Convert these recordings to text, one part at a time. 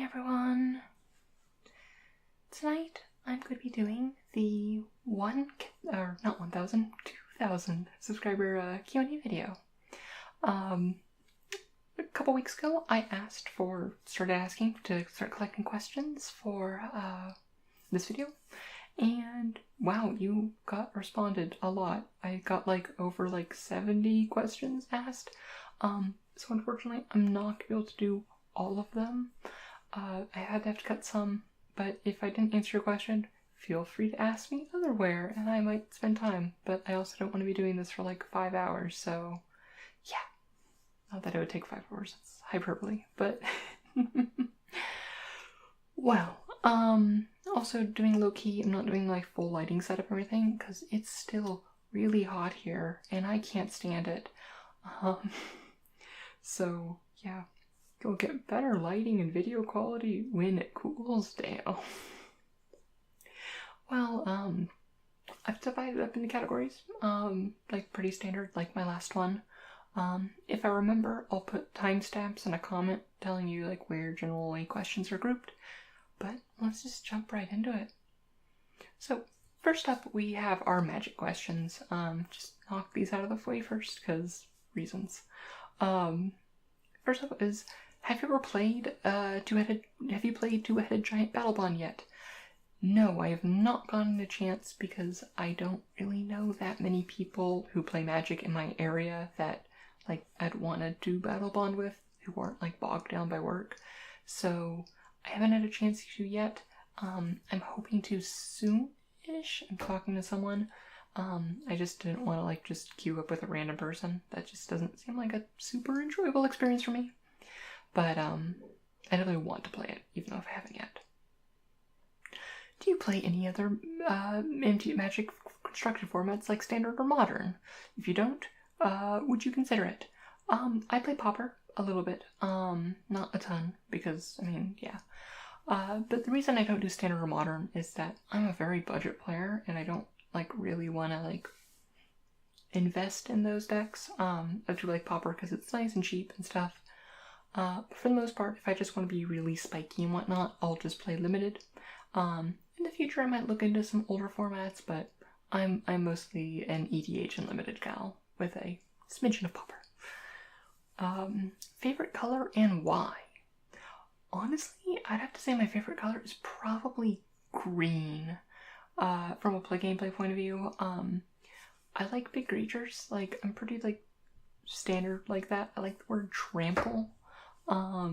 everyone! Tonight I'm going to be doing the 2,000 subscriber Q&A video. A couple weeks ago I started asking to start collecting questions for this video, and wow, you got responded a lot. I got over 70 questions asked, so unfortunately I'm not going to be able to do all of them. I have to cut some, but if I didn't answer your question, feel free to ask me otherwhere and I might spend time, but I also don't want to be doing this for 5 hours, so yeah. Not that it would take 5 hours, it's hyperbole, but well, also doing low-key, I'm not doing full lighting setup or everything because it's still really hot here and I can't stand it. So yeah, you'll get better lighting and video quality when it cools down. Well, I've divided it up into categories, pretty standard, like my last one. If I remember, I'll put timestamps in a comment telling you where generally questions are grouped, but let's just jump right into it. So first up, we have our magic questions. Just knock these out of the way first, because reasons. First up is, have you played Two-Headed Giant Battlebond yet? No, I have not gotten a chance because I don't really know that many people who play Magic in my area that I'd want to do Battlebond with, who aren't bogged down by work. So I haven't had a chance to yet. I'm hoping to soon-ish. I'm talking to someone. I just didn't want to just queue up with a random person. That just doesn't seem like a super enjoyable experience for me. But I definitely want to play it, even though I haven't yet. Do you play any other Magic constructed formats like Standard or Modern? If you don't, would you consider it? I play Pauper a little bit, not a ton, because, yeah. But the reason I don't do Standard or Modern is that I'm a very budget player, and I don't, really want to, invest in those decks. I do like Pauper because it's nice and cheap and stuff. But for the most part, if I just want to be really spiky and whatnot, I'll just play Limited. In the future, I might look into some older formats, but I'm mostly an EDH and Limited gal with a smidgen of Pauper. Favorite color and why? Honestly, I'd have to say my favorite color is probably green. From a gameplay point of view, I like big creatures. I'm pretty standard like that. I like the word trample. I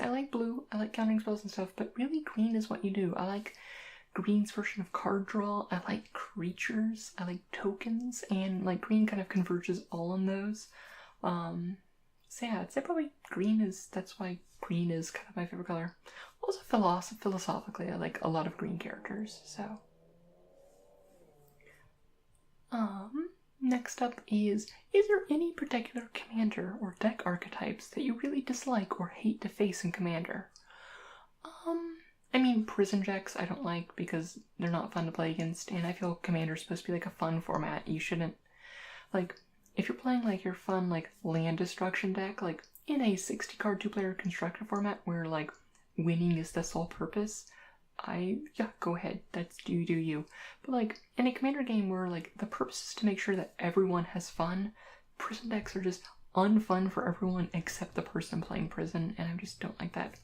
like blue, I like countering spells and stuff, but really green is what you do. I like green's version of card draw, I like creatures, I like tokens, and green kind of converges all on those. So yeah, I'd say probably that's why green is kind of my favorite color. Also philosophically, I like a lot of green characters, so. Next up is there any particular commander or deck archetypes that you really dislike or hate to face in Commander? Prison Jacks I don't like because they're not fun to play against, and I feel Commander's supposed to be a fun format. You shouldn't, if you're playing your fun land destruction deck, in a 60 card 2-player constructed format where winning is the sole purpose, yeah, go ahead, that's do you. But in a Commander game where the purpose is to make sure that everyone has fun, prison decks are just unfun for everyone except the person playing prison, and I just don't like that.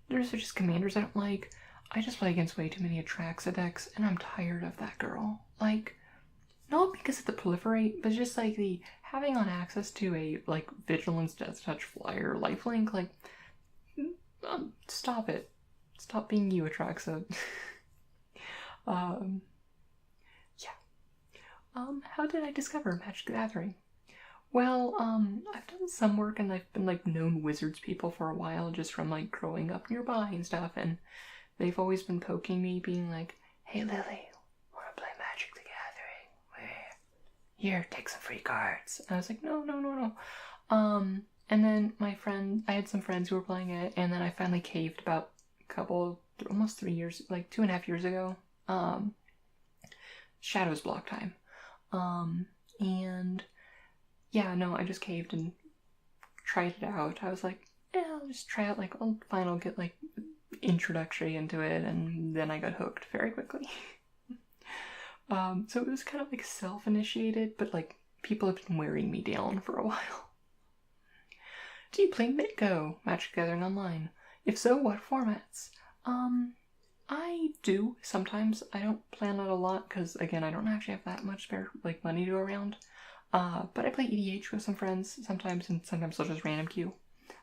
There's just commanders I don't like. I just play against way too many Atraxa decks, and I'm tired of that girl. Not because of the proliferate, but just the having on access to a Vigilance, Death Touch, Flyer, Lifelink, stop it. Stop being you, Atraxa. Yeah. How did I discover Magic the Gathering? Well, I've done some work and I've been known Wizards people for a while just from growing up nearby and stuff, and they've always been poking me, being hey Lily, wanna play Magic the Gathering? Here, take some free cards. And I was no. And then I had some friends who were playing it, and then I finally caved about almost 3 years, 2.5 years ago. Shadows block time. And yeah, no, I just caved and tried it out. I was yeah, I'll just try it, like, I'll get, like, introductory into it, and then I got hooked very quickly. So it was kind of, like, self-initiated, but, like, people have been wearing me down for a while. Do you play MitGo, Magic Gathering Online? If so, what formats? I do sometimes. I don't plan it a lot because, again, I don't actually have that much spare like money to go around. But I play EDH with some friends sometimes, and sometimes I'll just random queue.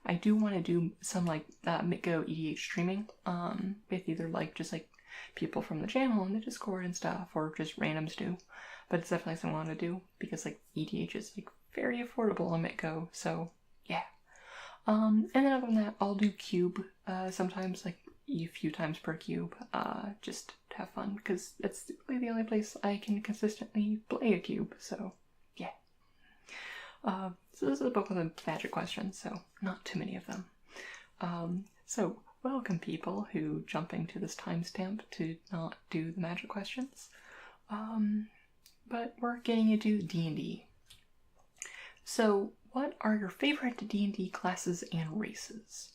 I do want to do some like MitGo EDH streaming, with either like just like people from the channel and the Discord and stuff, or just randoms do. But it's definitely something I want to do because like EDH is like very affordable on MitGo, so yeah. And then other than that, I'll do cube sometimes, like a few times per cube, just to have fun, because that's really the only place I can consistently play a cube, so yeah. So this is a book with a magic questions, so not too many of them. So welcome people who jumping to this timestamp to not do the magic questions. But we're getting into D&D. So what are your favorite D&D classes and races?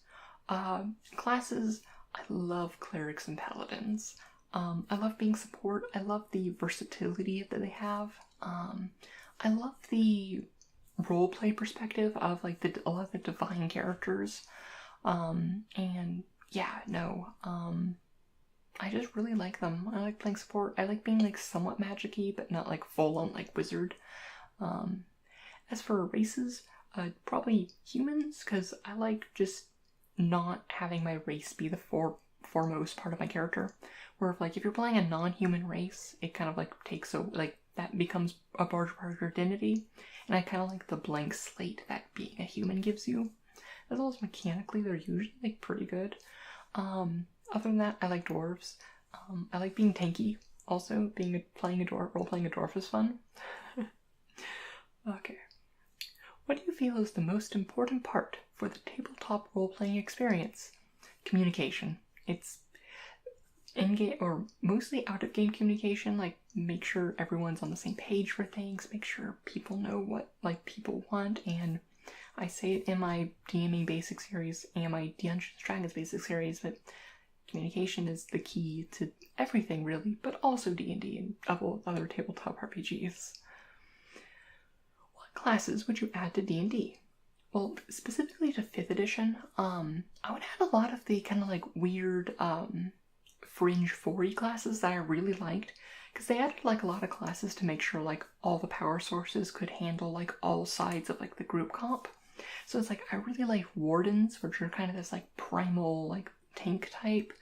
Classes, I love clerics and paladins. I love being support. I love the versatility that they have. I love the roleplay perspective of like a lot of the divine characters. And yeah, no. I just really like them. I like playing support. I like being like somewhat magic-y, but not like full on like wizard. As for races, probably humans, because I like just not having my race be the foremost part of my character. Where if, like, if you're playing a non-human race, it kind of like takes a like that becomes a large part of your identity, and I kind of like the blank slate that being a human gives you. As well as mechanically, they're usually like pretty good. Other than that, I like dwarves. I like being tanky. Also, playing a dwarf is fun. Okay. What do you feel is the most important part for the tabletop role-playing experience? Communication. It's in-game or mostly out-of-game communication, like make sure everyone's on the same page for things, make sure people know what like people want, and I say it in my DMing basic series and my Dungeons & Dragons basic series, but communication is the key to everything really, but also D&D and other tabletop RPGs. Classes would you add to D&D? Well, specifically to 5th edition, I would add a lot of the kind of like weird fringe 4E classes that I really liked, because they added like a lot of classes to make sure like all the power sources could handle like all sides of like the group comp. So it's like I really like wardens, which are kind of this like primal like tank type,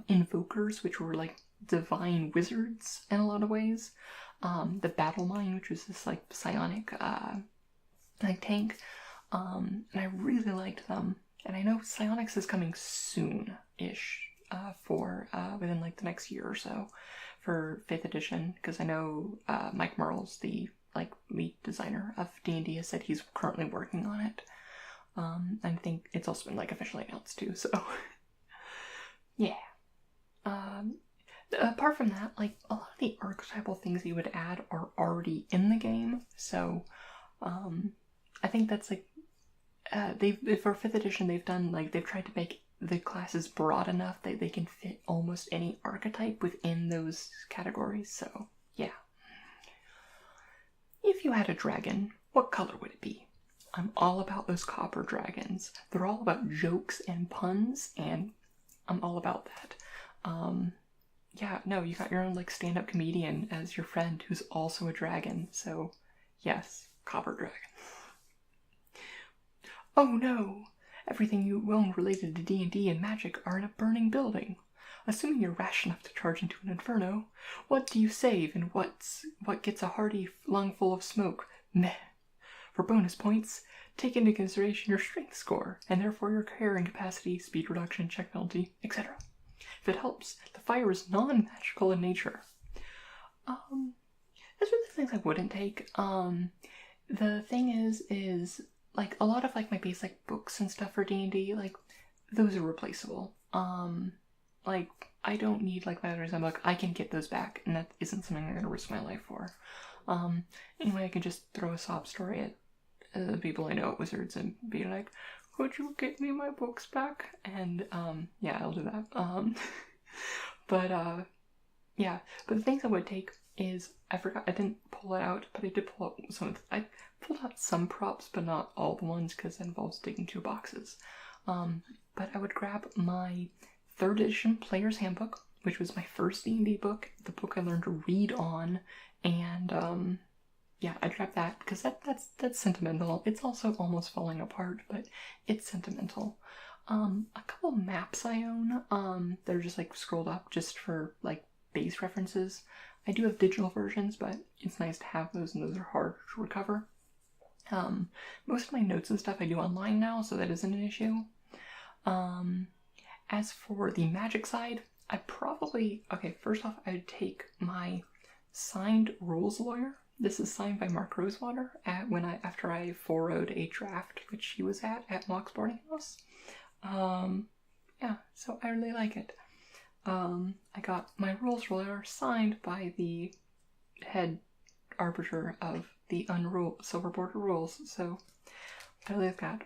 invokers, which were like divine wizards in a lot of ways. The Battle Mine, which was this like psionic like tank, and I really liked them. And I know Psionics is coming soon-ish for within like the next year or so for 5th edition, because I know Mike Merle's the like lead designer of D&D has said he's currently working on it. I think it's also been like officially announced too. So yeah. Apart from that, like, a lot of the archetypal things you would add are already in the game, so, I think that's, like, for 5th edition, they've tried to make the classes broad enough that they can fit almost any archetype within those categories, so, yeah. If you had a dragon, what color would it be? I'm all about those copper dragons. They're all about jokes and puns, and I'm all about that. Yeah, no, you got your own, like, stand-up comedian as your friend who's also a dragon, so, yes, copper dragon. Oh no! Everything you own related to D&D and magic are in a burning building. Assuming you're rash enough to charge into an inferno, what do you save and what gets a hearty lungful of smoke? Meh. For bonus points, take into consideration your strength score, and therefore your carrying capacity, speed reduction, check penalty, etc. If it helps, the fire is non-magical in nature. Those are the things I wouldn't take. The thing is, like, a lot of, like, my basic books and stuff for D&D, like, those are replaceable. Like, I don't need, like, my other book. I can get those back, and that isn't something I'm gonna risk my life for. Anyway, I can just throw a sob story at the people I know at Wizards and be like, would you get me my books back? And, yeah, I'll do that. But, yeah, but the things I would take is, I forgot, I didn't pull it out, but I did pull out I pulled out some props, but not all the ones, because it involves digging 2 boxes. But I would grab my 3rd edition Player's Handbook, which was my first D&D book, the book I learned to read on, and, yeah, I'd grab that, because that's sentimental. It's also almost falling apart, but it's sentimental. A couple maps I own, they're just, like, scrolled up just for, like, base references. I do have digital versions, but it's nice to have those, and those are hard to recover. Most of my notes and stuff I do online now, so that isn't an issue. As for the magic side, first off, I'd take my signed rules lawyer. This is signed by Mark Rosewater after I forwrote a draft, which he was at Mock's boarding house. Yeah, so I really like it. I got my rules lawyer signed by the head arbiter of the Silver Border rules, so I really like that.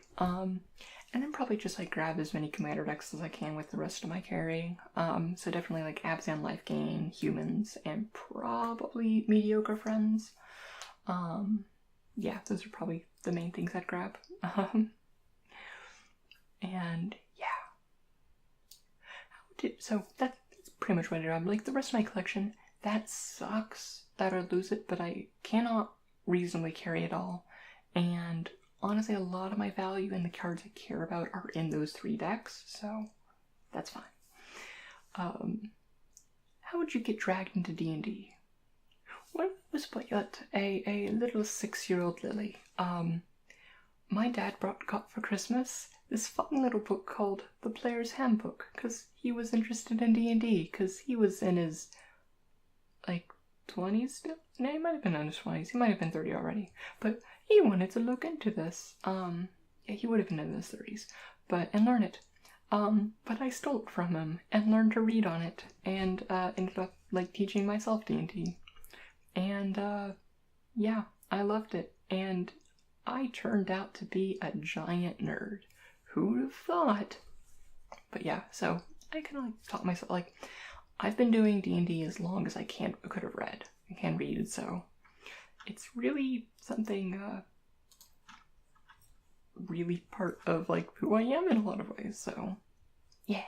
And then probably just like grab as many commander decks as I can with the rest of my carrying. So definitely like Abzan Life Gain, Humans, and probably Mediocre Friends. Yeah, those are probably the main things I'd grab. And yeah. So that's pretty much what I grab. Like the rest of my collection, that sucks that I lose it, but I cannot reasonably carry it all. And honestly, a lot of my value in the cards I care about are in those 3 decks, so that's fine. How would you get dragged into D&D? When I was but a little 6-year-old Lily, my dad got for Christmas this fun little book called The Player's Handbook, because he was interested in D&D, because he was in his, 20s still? No, he might have been in his 20s. He might have been 30 already. But he wanted to look into this. He would have been in his 30s. And learn it. But I stole it from him and learned to read on it, and ended up, teaching myself D&D. And, yeah, I loved it. And I turned out to be a giant nerd. Who'd have thought? But yeah, so I kind of taught myself, I've been doing D&D as long as I could have read. I can read, so it's really something, really part of, who I am in a lot of ways, so yeah.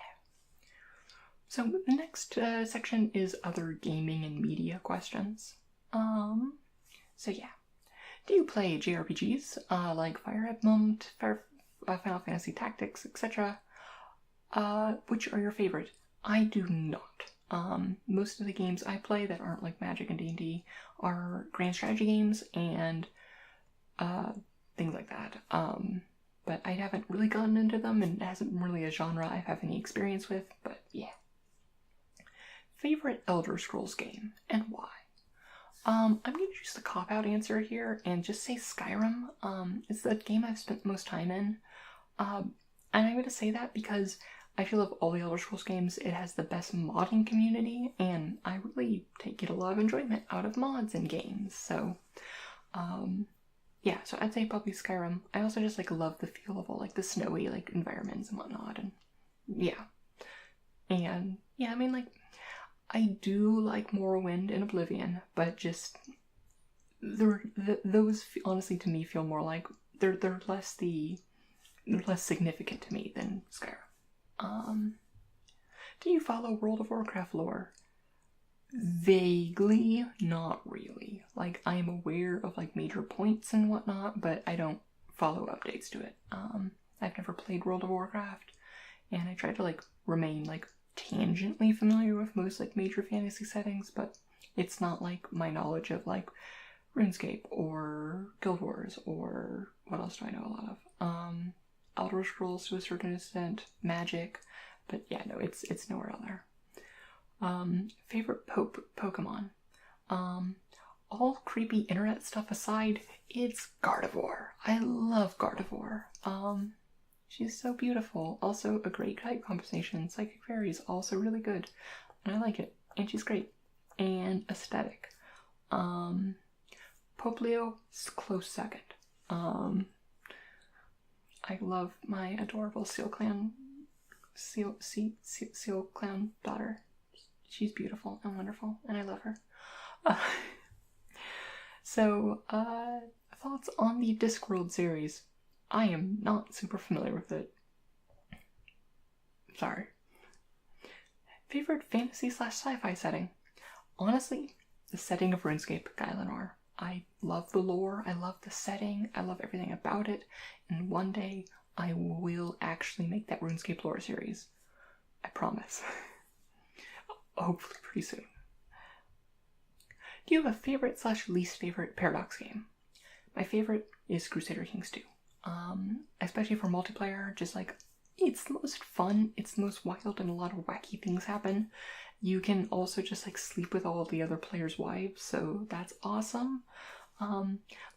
So the next section is other gaming and media questions. So yeah. Do you play JRPGs, like Fire Emblem, Final Fantasy Tactics, etc.? Which are your favorite? I do not. Most of the games I play that aren't like Magic and D&D are grand strategy games and things like that. But I haven't really gotten into them, and it hasn't really a genre I have any experience with, but yeah. Favorite Elder Scrolls game, and why? I'm going to choose the cop-out answer here and just say Skyrim. It's the game I've spent most time in. And I'm going to say that because I feel of all the Elder Scrolls games, it has the best modding community, and I really get a lot of enjoyment out of mods in games. So, yeah, so I'd say probably Skyrim. I also just love the feel of all the snowy environments and whatnot, and yeah. And yeah, I mean I do like Morrowind and Oblivion, but just those honestly to me feel more like they're less significant to me than Skyrim. Do you follow World of Warcraft lore? Vaguely, not really. I am aware of major points and whatnot, but I don't follow updates to it. I've never played World of Warcraft, and I try to remain tangentially familiar with most major fantasy settings, but it's not my knowledge of RuneScape or Guild Wars or what else do I know a lot of? Elder Scrolls to a certain extent, Magic, but yeah, no, it's nowhere out there. Favorite Pokemon? All creepy internet stuff aside, it's Gardevoir. I love Gardevoir. She's so beautiful. Also a great type compensation. Psychic Fairy is also really good. And I like it. And she's great. And aesthetic. Popplio is close second. I I love my adorable Seal Clan daughter. She's beautiful and wonderful, and I love her. So, thoughts on the Discworld series. I am not super familiar with it. Sorry. Favorite fantasy/sci-fi setting? Honestly, the setting of RuneScape, Gaia Lenore. I love the lore, I love the setting, I love everything about it, and one day I will actually make that RuneScape lore series. I promise. Hopefully pretty soon. Do you have a favorite/least favorite Paradox game? My favorite is Crusader Kings 2. Especially for multiplayer, just like, it's the most fun, it's the most wild, and a lot of wacky things happen. You can also just like sleep with all the other players' wives, so that's awesome.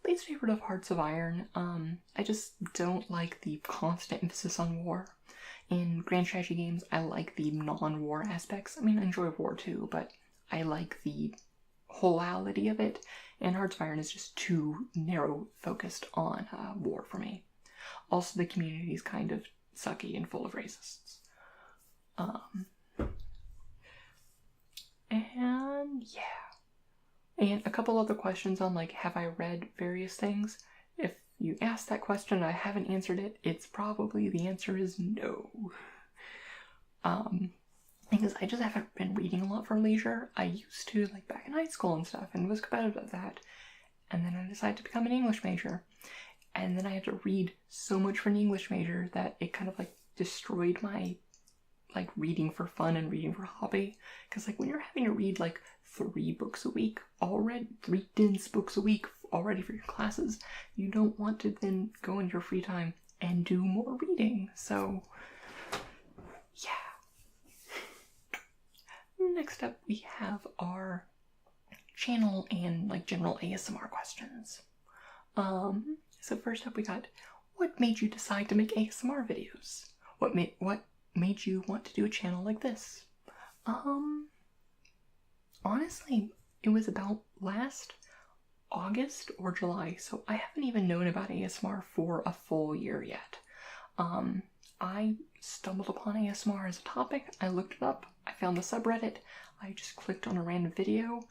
Least favorite of Hearts of Iron. I just don't like the constant emphasis on war. In grand strategy games, I like the non-war aspects. I mean, I enjoy war too, but I like the wholeality of it, and Hearts of Iron is just too narrow focused on war for me. Also, the community is kind of sucky and full of racists. And yeah. And a couple other questions on like, have I read various things? If you asked that question and I haven't answered it, it's probably the answer is no. Because I just haven't been reading a lot for leisure. I used to, like back in high school and stuff, and was competitive at that. And then I decided to become an English major. And then I had to read so much for an English major that it kind of like destroyed my like reading for fun and reading for hobby. Because like when you're having to read like 3 books a week already, 3 dense books a week already for your classes, you don't want to then go in your free time and do more reading. So yeah. Next up we have our channel and like general ASMR questions. So first up we got, what made you decide to make ASMR videos? What made you want to do a channel like this? Honestly, it was about last August or July, so I haven't even known about ASMR for a full year yet. I stumbled upon ASMR as a topic, I looked it up, I found the subreddit, I just clicked on a random video,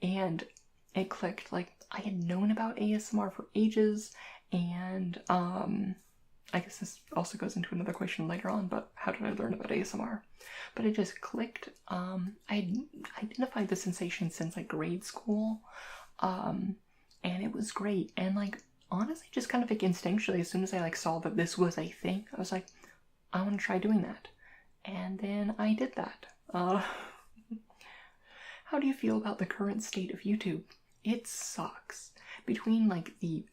and it clicked. Like, I had known about ASMR for ages, and I guess this also goes into another question later on, but how did I learn about ASMR? But it just clicked. I identified the sensation since like grade school, and it was great. And like, honestly, just kind of like instinctually, as soon as I like saw that this was a thing, I was like, I want to try doing that. And then I did that. How do you feel about the current state of YouTube? It sucks. Between like the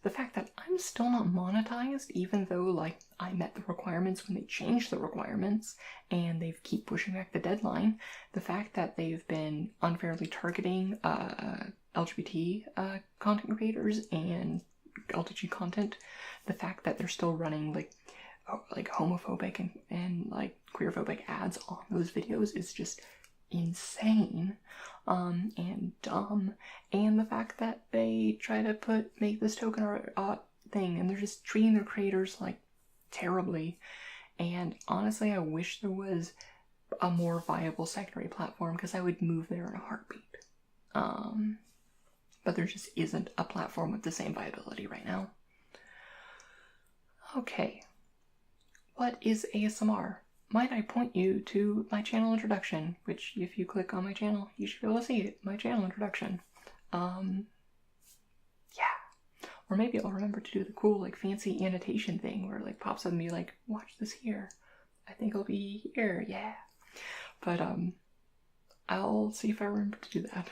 fact that I'm still not monetized, even though like I met the requirements when they changed the requirements and they've keep pushing back the deadline, the fact that they've been unfairly targeting LGBT content creators and LGBTQ content, the fact that they're still running like homophobic and like queerphobic ads on those videos is just insane and dumb, and the fact that they try to make this token art thing and they're just treating their creators like terribly. And honestly, I wish there was a more viable secondary platform, because I would move there in a heartbeat. But there just isn't a platform with the same viability right now. Okay, what is ASMR? Might I point you to my channel introduction, which if you click on my channel, you should be able to see it, my channel introduction. Yeah. Or maybe I'll remember to do the cool, like, fancy annotation thing where it, like, pops up and be like, watch this here. I think I'll be here, yeah. But, I'll see if I remember to do that.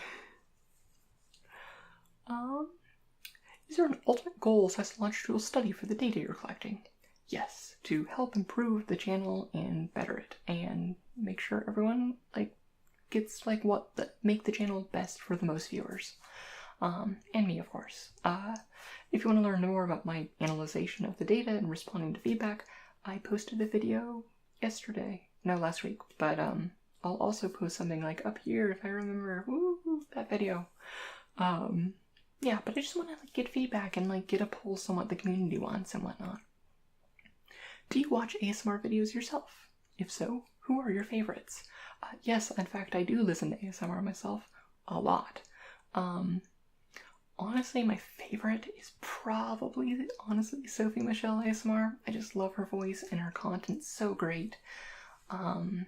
Is there an ultimate goal / longitudinal study for the data you're collecting? Yes, to help improve the channel and better it, and make sure everyone like gets like make the channel best for the most viewers, and me, of course. If you want to learn more about my analyzation of the data and responding to feedback, I posted a video last week, but I'll also post something like up here if I remember. Woo, that video. Yeah, but I just want to like get feedback and like get a pulse on what the community wants and whatnot. Do you watch ASMR videos yourself? If so, who are your favorites? Yes, in fact, I do listen to ASMR myself a lot. Honestly, my favorite is probably, Sophie Michelle ASMR. I just love her voice and her content's so great. And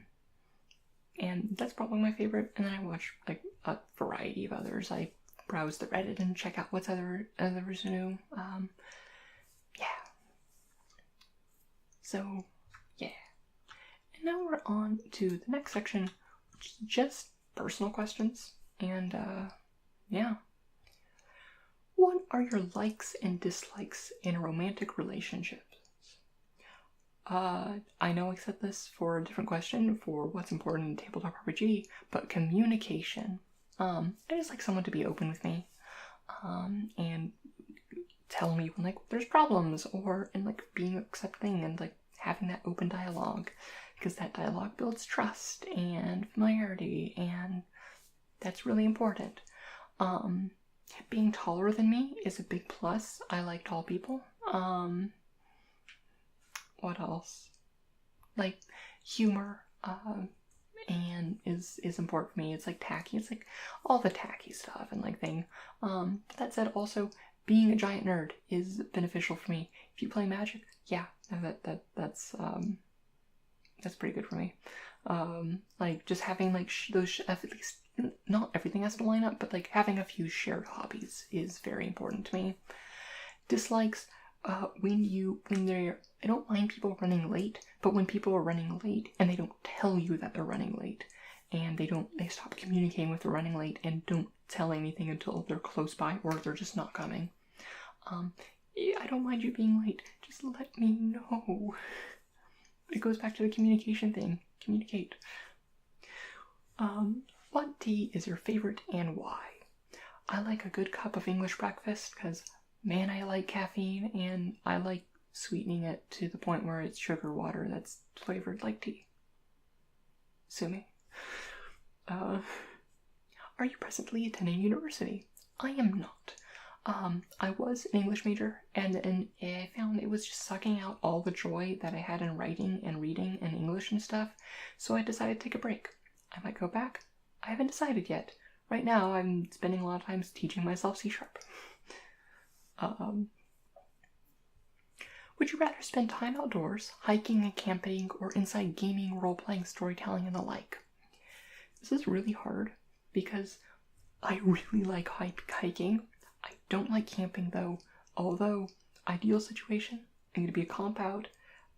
that's probably my favorite. And then I watch like a variety of others. I browse the Reddit and check out what's others new. Yeah. So, yeah. And now we're on to the next section, which is just personal questions. And, yeah. What are your likes and dislikes in a romantic relationship? I know I said this for a different question for what's important in tabletop RPG, but communication. I just like someone to be open with me, and tell me when, like, there's problems, and, like, being accepting and, like, having that open dialogue, because that dialogue builds trust and familiarity, and that's really important. Being taller than me is a big plus. I like tall people. What else? Like, humor, and is important for me. It's like tacky. It's like all the tacky stuff and like thing. But that said, also being a giant nerd is beneficial for me. If you play Magic, yeah, that's pretty good for me. Like just having like those at least not everything has to line up, but like having a few shared hobbies is very important to me. Dislikes, when they're, I don't mind people running late, but when people are running late and they don't tell you that they're running late, and they stop communicating with the running late and don't tell anything until they're close by or they're just not coming. I don't mind you being late, just let me know. It goes back to the communication thing. Communicate. What tea is your favorite and why? I like a good cup of English breakfast because, man, I like caffeine and I like sweetening it to the point where it's sugar water that's flavored like tea. Sue me. Are you presently attending university? I am not. I was an English major, and then I found it was just sucking out all the joy that I had in writing and reading and English and stuff, so I decided to take a break. I might go back. I haven't decided yet. Right now, I'm spending a lot of time teaching myself C#. Would you rather spend time outdoors, hiking and camping, or inside gaming, role-playing, storytelling, and the like? This is really hard, because I really like hiking. I don't like camping, though. Although, ideal situation, I'm going to be a comp out.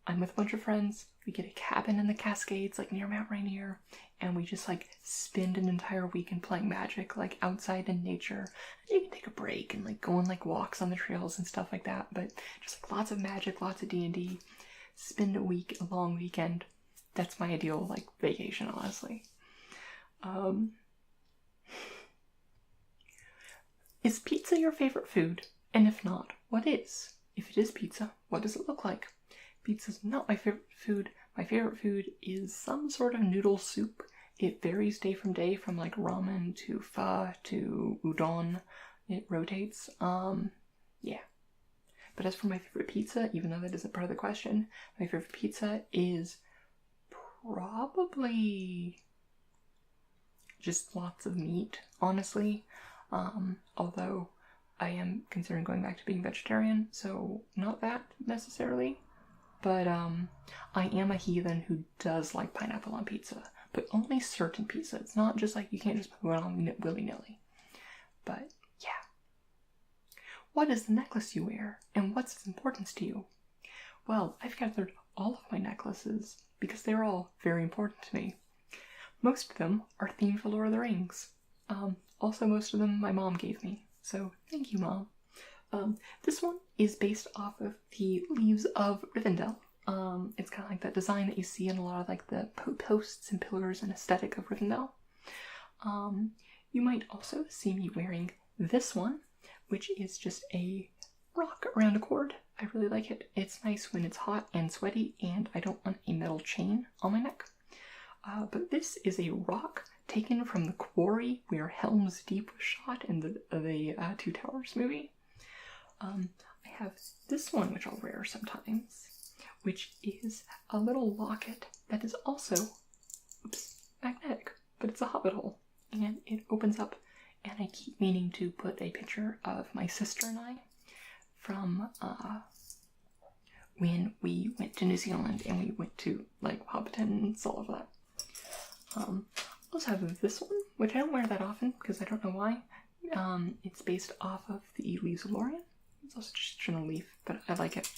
I'm with a bunch of friends. We get a cabin in the Cascades, like near Mount Rainier, and we just like spend an entire weekend playing Magic, like outside in nature. You can take a break and like go on like walks on the trails and stuff like that, but just like lots of Magic, lots of D&D. Spend a long weekend. That's my ideal like vacation, honestly. Is pizza your favorite food? And if not, what is? If it is pizza, what does it look like? Pizza's not my favorite food. My favorite food is some sort of noodle soup. It varies day from day, from like ramen to pho to udon. It rotates. Yeah. But as for my favorite pizza, even though that isn't part of the question, my favorite pizza is probably just lots of meat, honestly. Although I am considering going back to being vegetarian, so not that necessarily. But I am a heathen who does like pineapple on pizza, but only certain pizza. It's not just like you can't just put it on willy-nilly. But yeah. What is the necklace you wear, and what's its importance to you? Well, I've gathered all of my necklaces because they're all very important to me. Most of them are themed for Lord of the Rings. Also, most of them my mom gave me, so thank you, Mom. This one is based off of the leaves of Rivendell. It's kind of like that design that you see in a lot of like the posts and pillars and aesthetic of Rivendell. You might also see me wearing this one, which is just a rock around a cord. I really like it. It's nice when it's hot and sweaty, and I don't want a metal chain on my neck. But this is a rock taken from the quarry where Helm's Deep was shot in the Two Towers movie. I have this one, which I'll wear sometimes, which is a little locket that is also, magnetic, but it's a hobbit hole, and it opens up, and I keep meaning to put a picture of my sister and I from when we went to New Zealand and we went to like Hobbiton and all of that. I also have this one, which I don't wear that often because I don't know why. It's based off of the Leaves of Lorien. It's also just a leaf, but I like it.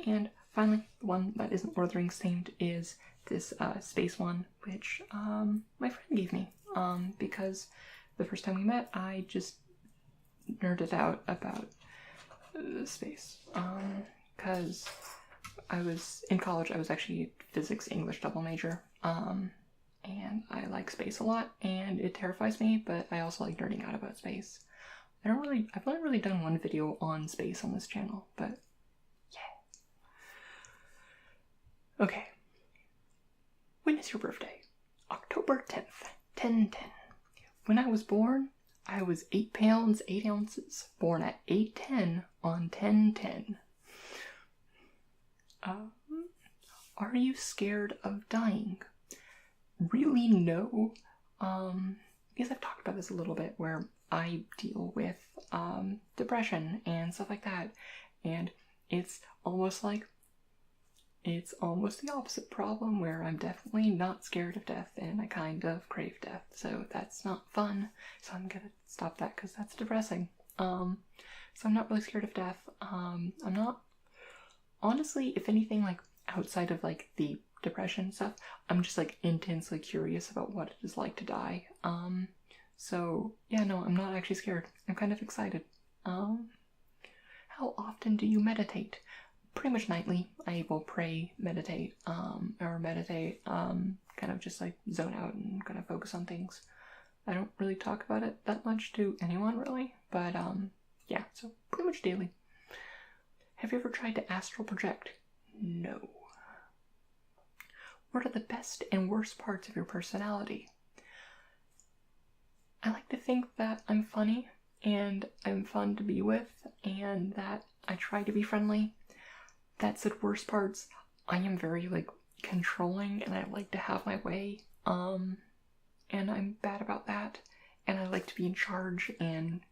And finally, the one that isn't Lord of the Rings themed is this space one, which my friend gave me because the first time we met, I just nerded out about space. Because I was in college, I was actually a physics English double major, and I like space a lot, and it terrifies me, but I also like nerding out about space. I've only really done one video on space on this channel, but yeah. Okay. When is your birthday? October 10th, 10/10. When I was born, I was 8 pounds, 8 ounces, born at 8/10 on 10/10. Are you scared of dying? Really, no. Because I've talked about this a little bit, where I deal with depression and stuff like that, and it's almost the opposite problem, where I'm definitely not scared of death, and I kind of crave death, so that's not fun. So I'm gonna stop that because that's depressing. So I'm not really scared of death. I'm not. Honestly, if anything, like, outside of, like, the depression stuff, I'm just, like, intensely curious about what it is like to die. So, yeah, no, I'm not actually scared. I'm kind of excited. How often do you meditate? Pretty much nightly. I will pray, meditate, kind of just, like, zone out and kind of focus on things. I don't really talk about it that much to anyone, really, but, yeah, so pretty much daily. Have you ever tried to astral project? No. What are the best and worst parts of your personality? I like to think that I'm funny and I'm fun to be with and that I try to be friendly. That said, worst parts, I am very, like, controlling and I like to have my way. And I'm bad about that. And I like to be in charge, and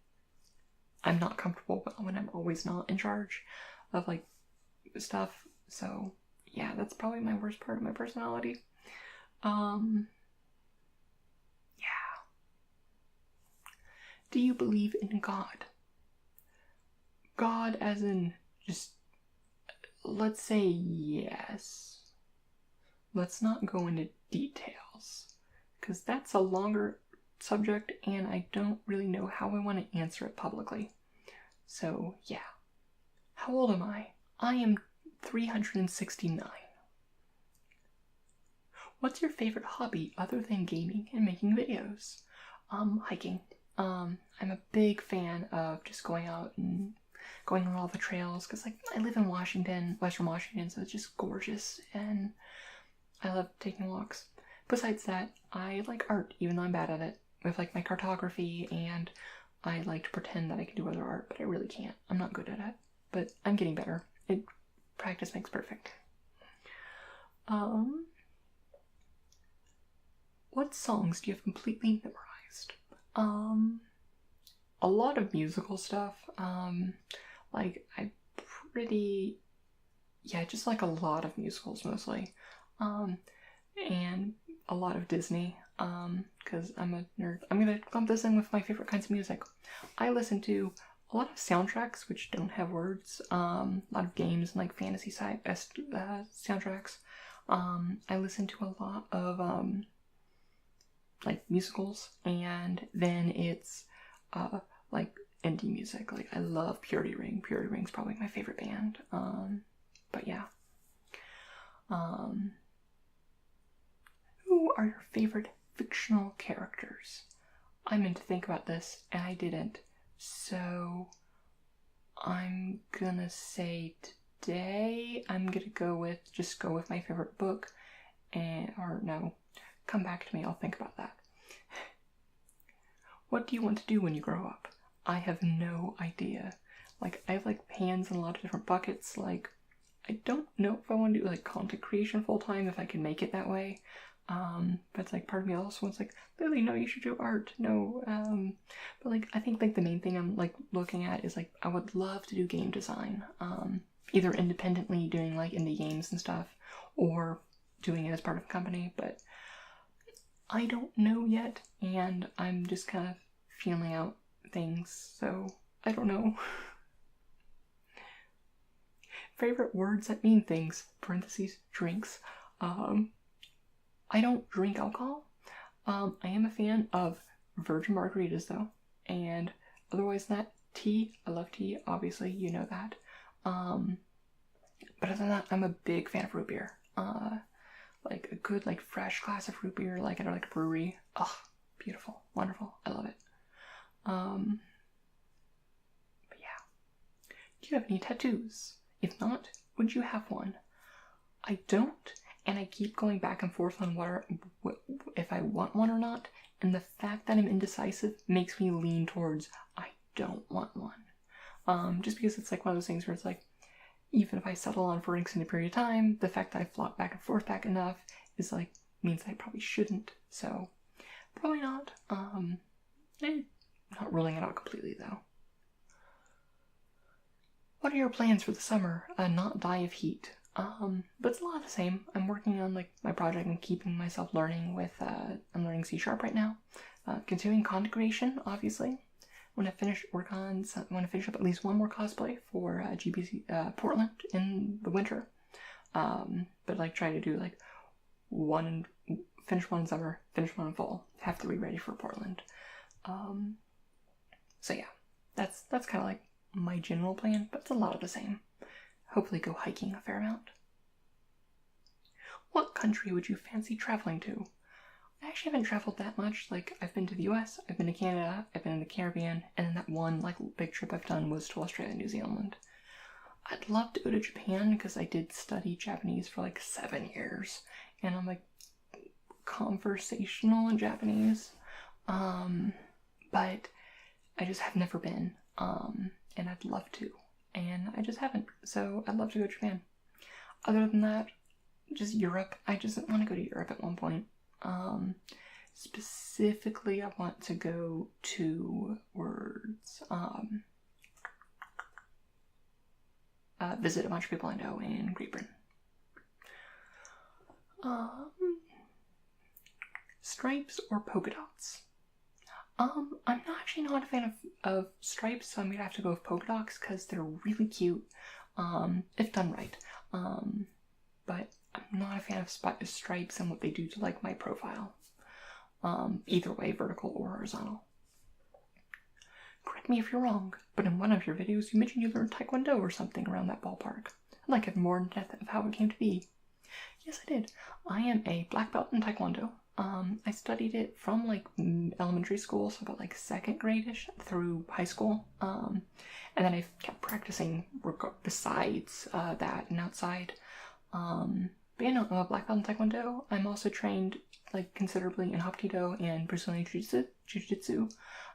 I'm not comfortable when I'm always not in charge of, like, stuff. So yeah, that's probably my worst part of my personality. Yeah. Do you believe in God? God as in just, let's say yes. Let's not go into details, because that's a longer subject and I don't really know how I want to answer it publicly. So yeah. How old am I? I am 369. What's your favorite hobby other than gaming and making videos? Hiking. I'm a big fan of just going out and going on all the trails, because, like, I live in Washington, Western Washington, so it's just gorgeous, and I love taking walks. Besides that, I like art, even though I'm bad at it, with, like, my cartography, and I like to pretend that I can do other art, but I really can't. I'm not good at it, but I'm getting better. Practice makes perfect. What songs do you have completely memorized? A lot of musical stuff. Just like a lot of musicals mostly. And a lot of Disney. Because I'm a nerd. I'm gonna clump this in with my favorite kinds of music. I listen to a lot of soundtracks which don't have words. A lot of games and, like, fantasy side soundtracks. I listen to a lot of like, musicals, and then it's like indie music. Like, I love Purity Ring. Purity Ring's probably my favorite band. But yeah. Who are your favorite fictional characters? I meant to think about this and I didn't. So I'm gonna say today I'm gonna go with my favorite book, come back to me, I'll think about that. What do you want to do when you grow up? I have no idea. Like, I have, like, hands in a lot of different buckets. Like, I don't know if I want to do like content creation full time, if I can make it that way. But it's like part of me also wants like, Lily, no, you should do art. No, but like I think like the main thing I'm like looking at is like I would love to do game design. Either independently doing like indie games and stuff, or doing it as part of a company, but I don't know yet, and I'm just kind of feeling out things, so I don't know. Favorite words that mean things, parentheses, drinks. I don't drink alcohol. I am a fan of virgin margaritas though, and otherwise than that, tea. I love tea, obviously, you know that. But other than that, I'm a big fan of root beer. Like a good, like fresh glass of root beer, like at like a brewery. Oh, beautiful, wonderful. I love it. But yeah. Do you have any tattoos? If not, would you have one? I don't, and I keep going back and forth on if I want one or not, and the fact that I'm indecisive makes me lean towards I don't want one. Just because it's like one of those things where it's like, even if I settle on for an extended period of time, the fact that I flop back and forth back enough is like, means I probably shouldn't, so probably not. Not ruling it out completely though. What are your plans for the summer? Not die of heat. But it's a lot of the same. I'm working on like my project and keeping myself learning with, I'm learning C# right now. Continuing content creation, obviously. When I finish up at least one more cosplay for GBC Portland in the winter. But like try to do like finish one in summer, finish one in fall. Have to be ready for Portland. So yeah, that's kind of like my general plan, but it's a lot of the same. Hopefully go hiking a fair amount. What country would you fancy traveling to? I actually haven't traveled that much. Like, I've been to the US, I've been to Canada, I've been in the Caribbean, and then that one like big trip I've done was to Australia and New Zealand. I'd love to go to Japan because I did study Japanese for like 7 years, and I'm like conversational in Japanese. But I just have never been. And I'd love to. And I just haven't. So I'd love to go to Japan. Other than that, just Europe. I just want to go to Europe at one point. Specifically, I want to go to visit a bunch of people I know in Great Britain. Stripes or polka dots? I'm actually not a fan of stripes, so I'm gonna have to go with polka dots because they're really cute, if done right. But I'm not a fan of stripes and what they do to like my profile. Either way, vertical or horizontal. Correct me if you're wrong, but in one of your videos you mentioned you learned Taekwondo or something around that ballpark. I'd like to have more in depth of how it came to be. Yes, I did. I am a black belt in Taekwondo. I studied it from like elementary school, so about like 2nd grade-ish through high school. And then I kept practicing besides that and outside. But yeah, no, I'm a black belt in Taekwondo. I'm also trained like considerably in Hapkido and Brazilian Jiu-Jitsu.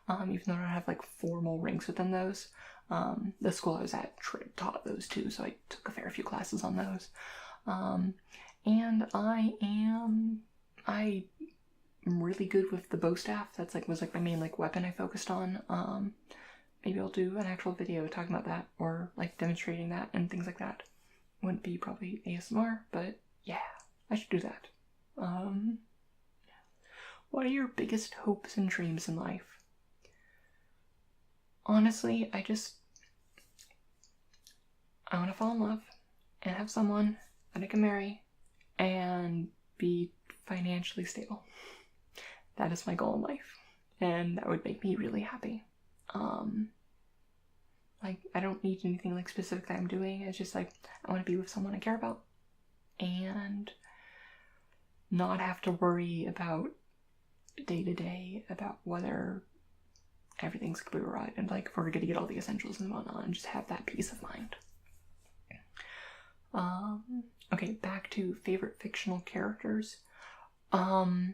Even though I don't have like formal ranks within those. The school I was at taught those too, so I took a fair few classes on those. And I am really good with the bow staff. That's like was like my main like weapon I focused on. Maybe I'll do an actual video talking about that or like demonstrating that and things like that. Wouldn't be probably ASMR, but yeah, I should do that. What are your biggest hopes and dreams in life? Honestly, I want to fall in love and have someone that I can marry and be financially stable. That is my goal in life, and that would make me really happy. Like, I don't need anything like specific that I'm doing. It's just like I want to be with someone I care about and not have to worry about day to day about whether everything's gonna be right and like if we're gonna get all the essentials and whatnot, and just have that peace of mind. Okay, back to favorite fictional characters. I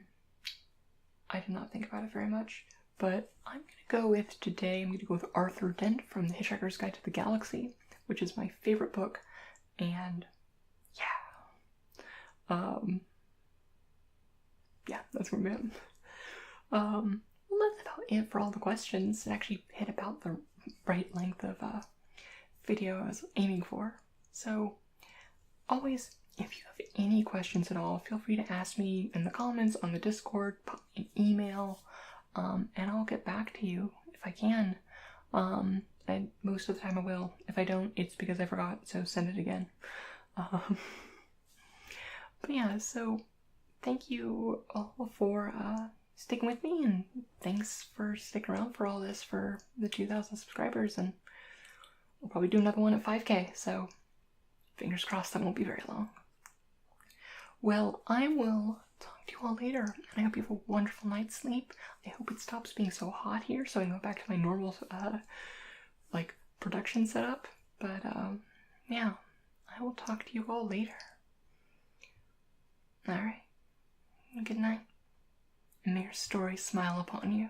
did not think about it very much, but I'm gonna go with Arthur Dent from The Hitchhiker's Guide to the Galaxy, which is my favorite book And yeah, that's gonna be it. Well, that's about it for all the questions. It actually hit about the right length of video I was aiming for. So, always, if you have any questions at all, feel free to ask me in the comments on the Discord, pop me an email, and I'll get back to you if I can. And most of the time I will. If I don't, it's because I forgot, so send it again. But yeah, so thank you all for sticking with me, and thanks for sticking around for all this for the 2,000 subscribers, and we'll probably do another one at 5K, so fingers crossed that won't be very long. Well, I will talk to you all later, and I hope you have a wonderful night's sleep. I hope it stops being so hot here so I can go back to my normal production setup. But yeah, I will talk to you all later. Alright, good night, and may your story smile upon you.